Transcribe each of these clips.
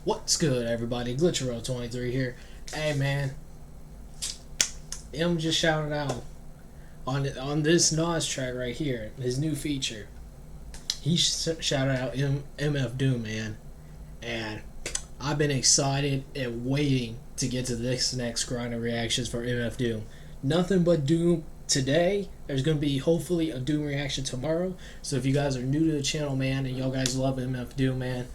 What's good, everybody? Glitchero23 here. Hey, man. M just shouted out on this Nas track right here, his new feature. He shouted out MF Doom, man. And I've been excited and waiting to get to this next grinding reactions for MF Doom. Nothing but Doom today. There's going to be hopefully a Doom reaction tomorrow. So if you guys are new to the channel, man, and y'all guys love MF Doom, man,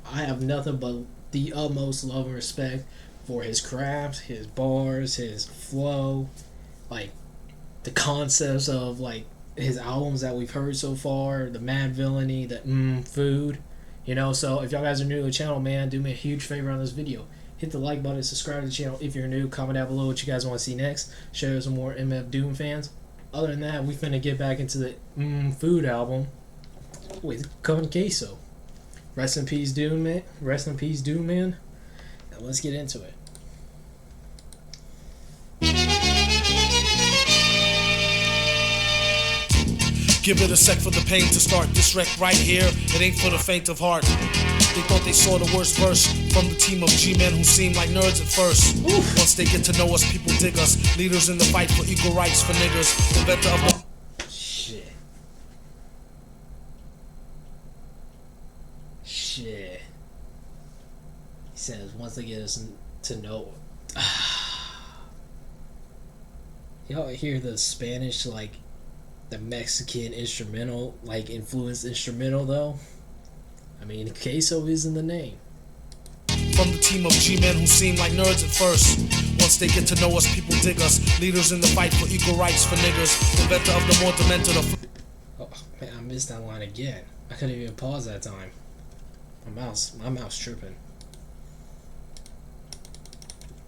I have nothing but the utmost love and respect for his craft, his bars, his flow, like the concepts of like his albums that we've heard so far, the mad villainy, the food, you know. So if y'all guys are new to the channel, man, do me a huge favor on this video. Hit the like button, subscribe to the channel if you're new, comment down below what you guys want to see next, share some more MF Doom fans. Other than that, we finna get back into the food album with Kon Queso. Rest in peace, Doom, man. Rest in peace, Doom, man. Now let's get into it. Give it a sec for the pain to start. This wreck right here, it ain't for the faint of heart. They thought they saw the worst verse from the team of G-men who seem like nerds at first. Oof. Once they get to know us, people dig us. Leaders in the fight for equal rights for niggas. Inventor of the... Shit. He says once they get us to know. Y'all hear the Spanish, like the Mexican instrumental, like influenced instrumental though? I mean, queso is in the name. From the team of G-men who seem like nerds at first. Once they get to know us, people dig us. Leaders in the fight for equal rights for niggas. Inventor of the more demented. Oh man, I missed that line again. I couldn't even pause that time. My mouse tripping.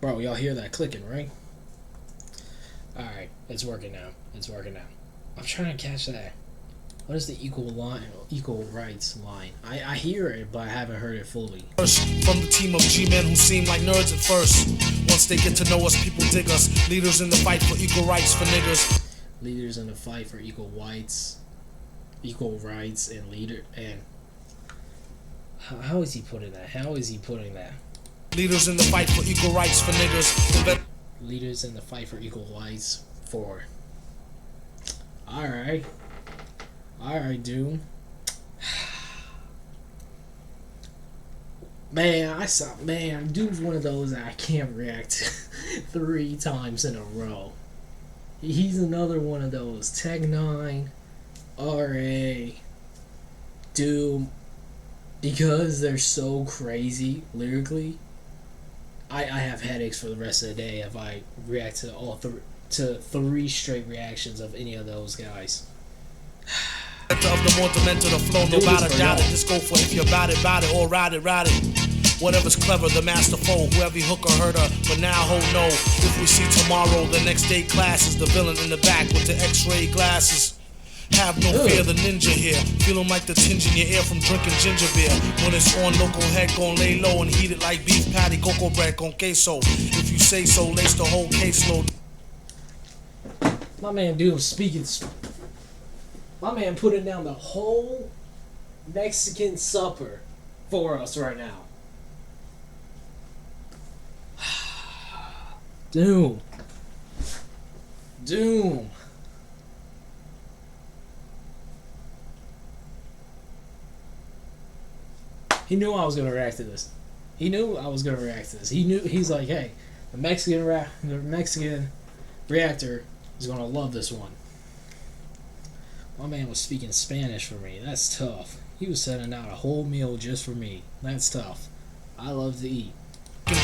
Bro, y'all hear that clicking, right? Alright, it's working now. It's working now. I'm trying to catch that. What is the equal rights line? I hear it, but I haven't heard it fully. From the team of G-men who seem like nerds at first. Once they get to know us, people dig us. Leaders in the fight for equal rights for niggas. Leaders in the fight for equal rights, and leader and. How is he putting that? How is he putting that? Leaders in the fight for equal rights for niggas. Leaders in the fight for equal rights for. Alright. Alright, Doom. Man, Doom's one of those that I can't react to 3 times in a row. He's another one of those. Tech 9, RA, Doom. Because they're so crazy lyrically, I have headaches for the rest of the day if I react to 3 straight reactions of any of those guys. Of the more demented, the flow, no matter doubt it. Just go for it if you're about it, or ride it. Whatever's clever, the masterful, whoever hook or hurt her. But now, no. If we see tomorrow, the next day classes, the villain in the back with the X-ray glasses. Have no fear, the ninja here. Feeling like the tinge in your ear from drinking ginger beer. When it's on, local head gon' lay low and heat it like beef patty, cocoa bread, con queso. If you say so, lace the whole caseload. My man Doom speaking. My man putting down the whole Mexican supper for us right now. Doom. Doom. He knew I was gonna react to this. He knew I was gonna react to this. He knew. He's like, hey, the Mexican reactor is gonna love this one. My man was speaking Spanish for me. That's tough. He was sending out a whole meal just for me. That's tough. I love to eat.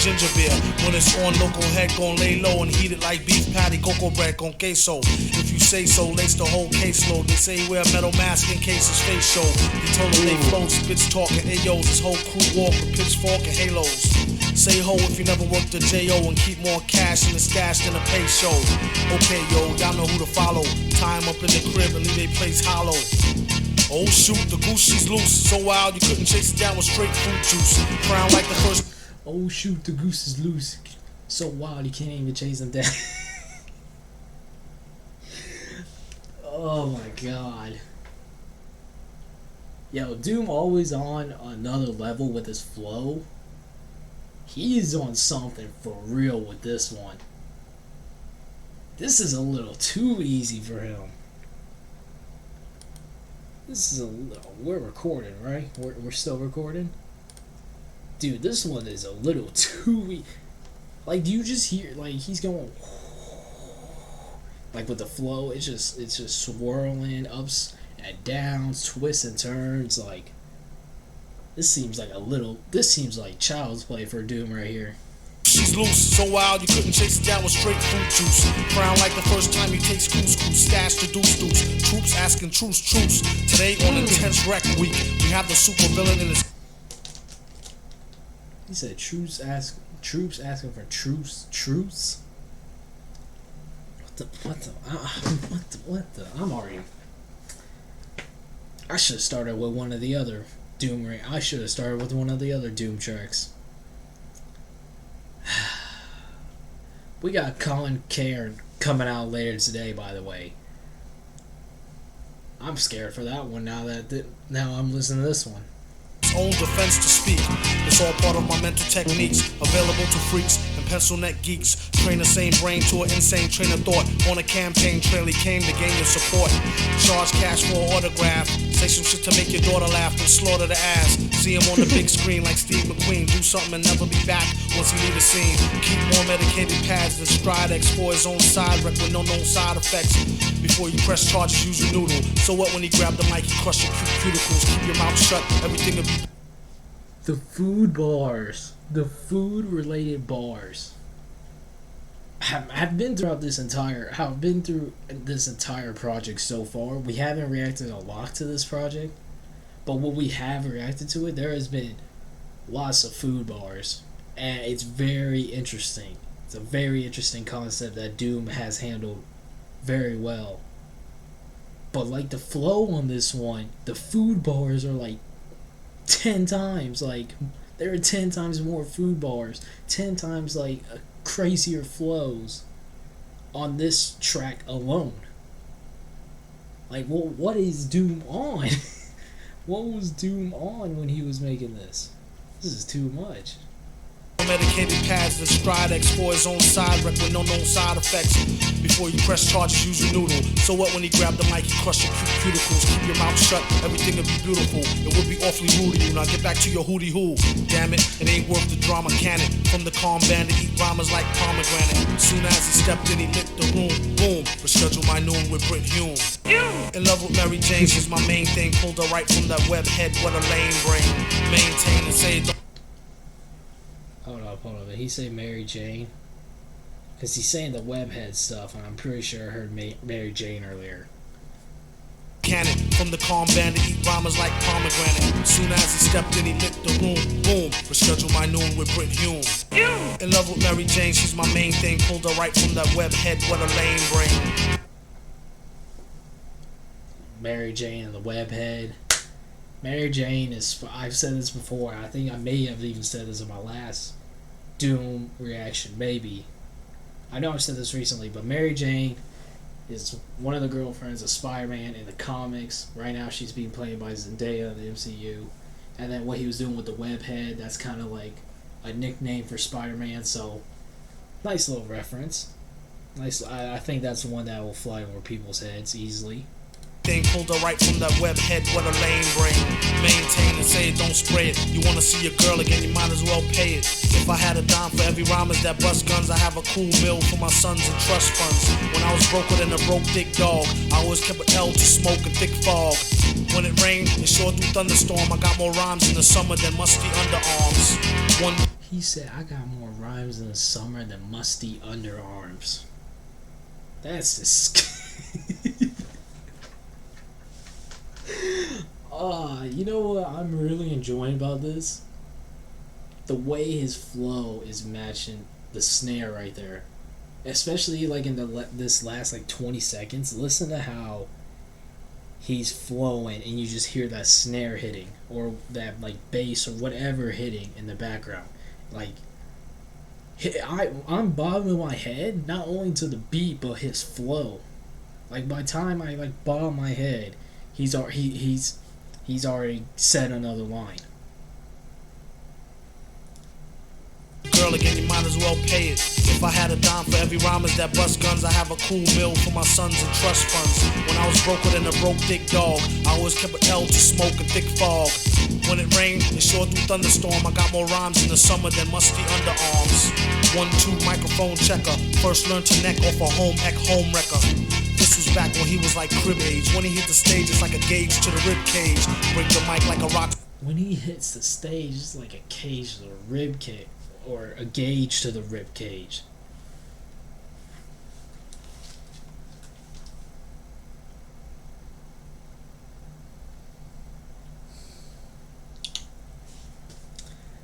Ginger beer. When it's on, local head gon' lay low and heat it like beef patty, cocoa bread, con queso. If you say so, lace the whole caseload. They say wear a metal mask in case his face show. He told them they float, spits talking, ayos. His whole crew walk with pitchfork and halos. Say ho if you never worked a J.O. and keep more cash in the stash than a pay show. Okay, yo, y'all know who to follow. Tie him up in the crib and leave they place hollow. Oh shoot, the goose she's loose. So wild you couldn't chase it down with straight fruit juice. Crown like the first. Oh shoot, the goose is loose. So wild you can't even chase him down. Oh my god. Yo, Doom always on another level with his flow. He's on something for real with this one. This is a little too easy for him. This is a little... We're recording, right? We're still recording? Dude, this one is a little too easy. Like, do you just hear... Like, he's going... Like, with the flow, it's just swirling ups and downs, twists and turns. Like, this seems like child's play for Doom right here. She's loose, so wild you couldn't chase it down with straight fruit juice. Frown like the first time you taste couscous. Stash the deuce. Troops asking truce. Today on Intense Rec Week, we have the super villain in his... He said troops asking for truce? What the? I'm already... I should have started with one of the other Doom tracks. We got Kon Queso coming out later today, by the way. I'm scared for that one now I'm listening to this one. Own defense to speak. It's all part of my mental techniques, available to freaks and pencil neck geeks. Train the same brain to an insane train of thought. On a campaign trail, he came to gain your support. Charge cash for an autograph. Say some shit to make your daughter laugh and slaughter the ass. See him on the big screen like Steve McQueen. Do something and never be back once he leave the scene. Keep more medicated pads than Stridex for his own side wreck with no known side effects. Before you press charges, use your noodle. So what when he grabbed the mic, he crushed your cuticles. Keep your mouth shut, everything will be... The food bars. The food-related bars. I've been through this entire project so far. We haven't reacted a lot to this project, but when we have reacted to it, there has been lots of food bars, and it's very interesting. It's a very interesting concept that Doom has handled very well. But like the flow on this one, the food bars are like 10 times, like there are 10 times more food bars, 10 times like crazier flows on this track alone. Like, well, what is Doom on? What was Doom on when he was making this? This is too much. Medicated pads than Stridex for his own side wreck with no known side effects. Before you press charges, use your noodle. So what when he grabbed the mic, he crushed your cuticles. Keep your mouth shut, everything will be beautiful. It would be awfully rude to you. Now get back to your hootie hoo. Damn it ain't worth the drama, can it? From the calm bandit, eat rhymes like pomegranate. Soon as he stepped in, he lit the room. Boom, reschedule my noon with Brit Hume. In love with Mary Jane, she's my main thing. Pulled her right from that web head, what a lame brain. Maintain and say it. Hold up. Did he say Mary Jane? Because he's saying the webhead stuff, and I'm pretty sure I heard Mary Jane earlier. Cannon from the calm bandit, eat rhymes like pomegranate. Soon as he stepped in, he lit the room. Boom, reschedule my noon with Brit Hume. In love with Mary Jane, she's my main thing. Pulled her right from that web head, what a lame brain. Mary Jane and the webhead. Mary Jane is, I've said this before, I think I may have even said this in my last Doom reaction, maybe. I know I've said this recently, but Mary Jane is one of the girlfriends of Spider-Man in the comics. Right now she's being played by Zendaya in the MCU. And then what he was doing with the webhead, that's kind of like a nickname for Spider-Man, so nice little reference. Nice. I think that's the one that will fly over people's heads easily. Thing pulled her right from that web head, what a lame brain. Maintain and say it, don't spray it. You wanna see your girl again, you might as well pay it. If I had a dime for every rhymers that bust guns, I have a cool bill for my sons and trust funds. When I was broker than a broke dick dog, I always kept an L to smoke and thick fog. When it rained, it sure through thunderstorm. I got more rhymes in the summer than musty underarms. He said, I got more rhymes in the summer than musty underarms. That's disgusting. You know what I'm really enjoying about this? The way his flow is matching the snare right there. Especially like in this last like 20 seconds. Listen to how he's flowing and you just hear that snare hitting or that like bass or whatever hitting in the background. Like I'm bobbing my head not only to the beat but his flow. Like by the time I like bob my head, he's already said another line. girl again, you might as well pay it. If I had a dime for every rhymers that bust guns, I have a cool bill for my sons and trust funds. When I was broker than a broke thick dog, I always kept an L to smoke and thick fog. When it rained, it sure do thunderstorm. I got more rhymes in the summer than musty underarms. 1-2 microphone checker. First learned to neck off a home ec home wrecker. This was back when he was like crib age. When he hit the stage, it's like a gauge to the rib cage. Break the mic like a rock. When he hits the stage, it's like a cage to the rib cage, or a gauge to the rib cage.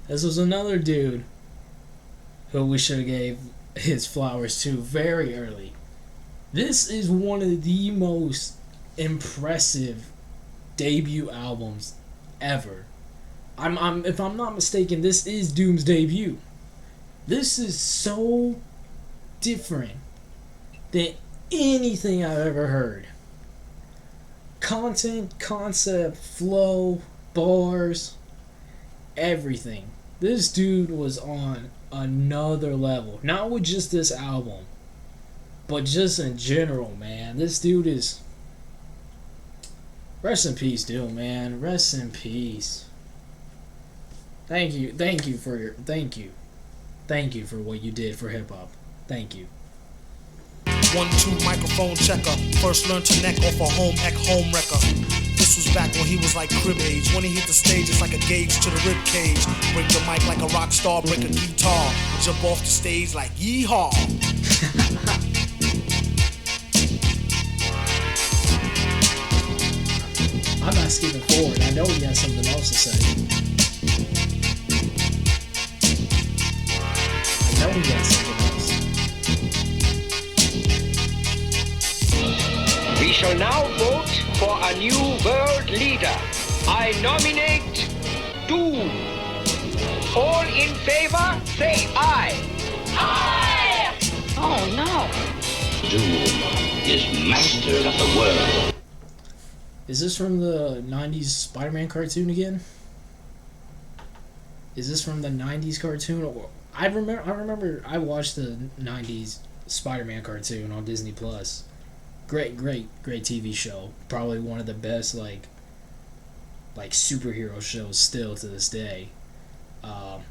This was another dude who we should have gave his flowers to very early. This is one of the most impressive debut albums ever. If I'm not mistaken, this is Doom's debut. This is so different than anything I've ever heard. Content, concept, flow, bars, everything. This dude was on another level. Not with just this album, but just in general, man. This dude is... Rest in peace, dude, man. Rest in peace. Thank you for what you did for hip hop. Thank you. 1-2 microphone checker. First learned to neck off a home ec home wrecker. This was back when he was like crib age. When he hit the stage, it's like a gauge to the rib cage. Break the mic like a rock star, break a guitar. Jump off the stage like yeehaw. I'm not skipping forward. I know he has something else to say. I know he has something else. We shall now vote for a new world leader. I nominate Doom. All in favor, say aye. Aye! Oh no. Doom is master of the world. Is this from the 90s Spider-Man cartoon again? Is this from the 90s cartoon? Or I remember I watched the 90s Spider-Man cartoon on Disney Plus. Great TV show. Probably one of the best like superhero shows still to this day. But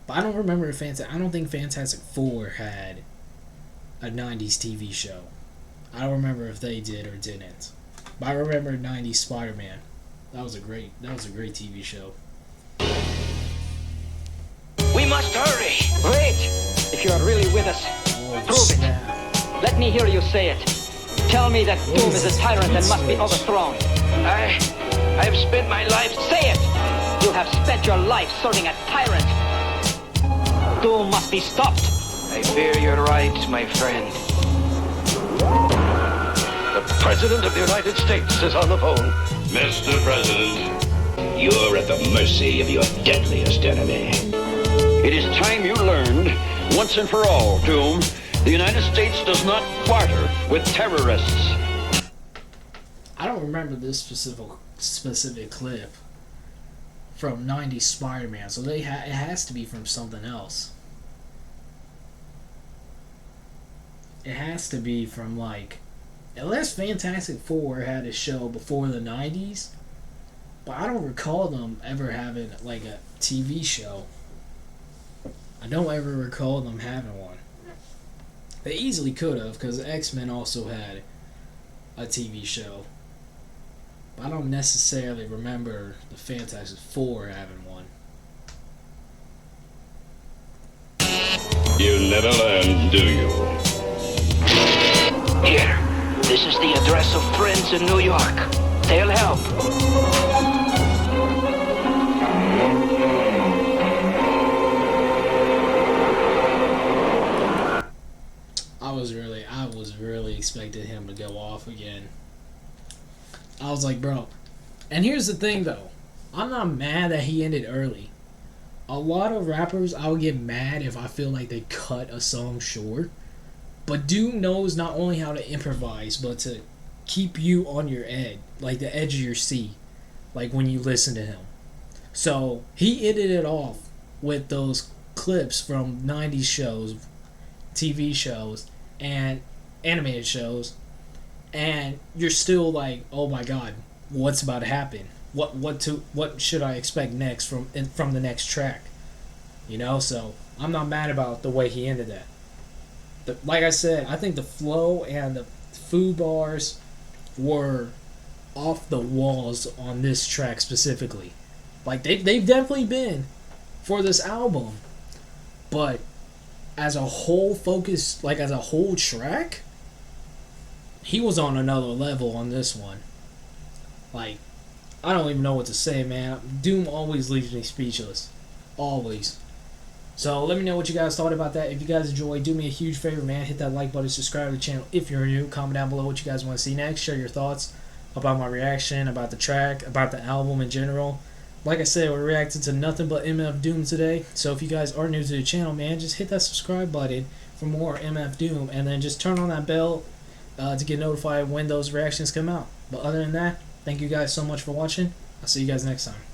I don't remember I don't think Fantastic Four had a 90s TV show. I don't remember if they did or didn't. But I remember 90s Spider-Man. That was a great TV show. We must hurry. Wait, if you are really with us, prove it. Let me hear you say it. Tell me that Doom is a tyrant and must be overthrown. I have spent my life. Say it. You have spent your life serving a tyrant. Doom must be stopped. I fear you're right, my friend. The President of the United States is on the phone. Mr. President, You're at the mercy of your deadliest enemy. It is time you learned, once and for all, Doom, the United States does not barter with terrorists. I don't remember this specific clip from 90s Spider-Man, so it has to be from something else. It has to be from, like, unless Fantastic Four had a show before the 90s, but I don't recall them ever having, like, a TV show. I don't ever recall them having one. They easily could have, because X-Men also had a TV show. But I don't necessarily remember the Fantastic Four having one. you never learn, do you? Here, this is the address of friends in New York. They'll help. I was really expecting him to go off again. I was like, bro. And here's the thing, though. I'm not mad that he ended early. A lot of rappers, I'll get mad if I feel like they cut a song short. But Doom knows not only how to improvise, but to keep you on your edge, like the edge of your seat, like when you listen to him. So he ended it off with those clips from 90s shows, TV shows, and animated shows, and you're still like, oh my god, what's about to happen? What should I expect next from the next track? You know, so I'm not mad about the way he ended that. Like I said, I think the flow and the food bars were off the walls on this track specifically. Like they've definitely been for this album, but as a whole focus, like as a whole track, he was on another level on this one. Like, I don't even know what to say, man. Doom always leaves me speechless. Always. So let me know what you guys thought about that. If you guys enjoyed, do me a huge favor, man. Hit that like button, subscribe to the channel if you're new. Comment down below what you guys want to see next. Share your thoughts about my reaction, about the track, about the album in general. Like I said, we're reacting to nothing but MF Doom today. So if you guys are new to the channel, man, just hit that subscribe button for more MF Doom. And then just turn on that bell to get notified when those reactions come out. But other than that, thank you guys so much for watching. I'll see you guys next time.